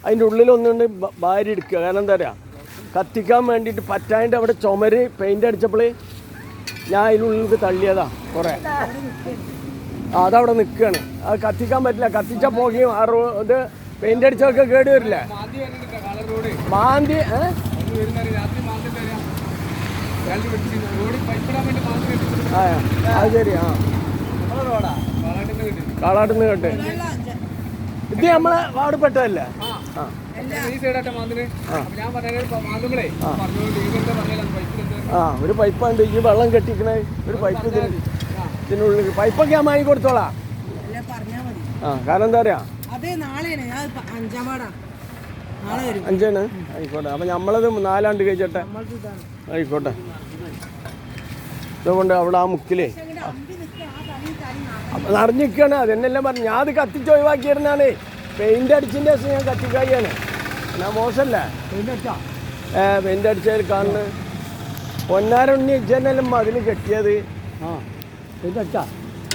അതിൻ്റെ ഉള്ളിലൊന്നുകൊണ്ട് ഭാര്യ എടുക്കുക. കാരണം എന്താ പറയുക, കത്തിക്കാൻ വേണ്ടിയിട്ട് പറ്റാണ്ട് അവിടെ ചുമര് പെയിൻ്റ് അടിച്ചപ്പോൾ ഞാൻ അതിനുള്ളിലേക്ക് തള്ളിയതാ കുറേ. അതവിടെ നിൽക്കുകയാണ്. അത് കത്തിക്കാൻ പറ്റില്ല. കത്തിച്ചാൽ പോകുകയും ഇത് പെയിൻ്റ് അടിച്ചൊക്കെ കേട് വരില്ലേ? മാന്തി അത് ശരി. കാളാട്ടുന്ന് കേട്ട് ഇത് നമ്മളെ വാർഡപ്പെട്ടതല്ലേ? ഒരു പൈപ്പുണ്ട് ഈ വെള്ളം കെട്ടിക്കണേ. ഒരു പൈപ്പ് ഇതിനുള്ളിൽ പൈപ്പൊക്കെ ഞാൻ വാങ്ങി കൊടുത്തോളാം. കാരണം എന്താ പറയാ, 5 ആയിക്കോട്ടെ. അപ്പം നമ്മളത് 4 ആണ്ട് കഴിച്ചോട്ടെ. ആയിക്കോട്ടെ. അതുകൊണ്ട് അവിടെ ആ മുക്കിലേ അപ്പം നിറഞ്ഞിരിക്കുകയാണ്. അതെന്നെല്ലാം പറഞ്ഞു. ഞാൻ അത് കത്തിച്ച് ഒഴിവാക്കിയിരുന്നാണ്. പെയിൻ്റ് അടിച്ചതിൻ്റെ ദിവസം ഞാൻ കത്തിക്കായാണ്. ഞാൻ മോശമല്ലേ പെയിൻ്റ് അടിച്ചതിൽ കാണുന്നത്. പൊന്നാരുണ്ണി ഇജ്ജെന്നെല്ലാം അതിന് കെട്ടിയത്. പെയിൻ്റ് അടിച്ചാ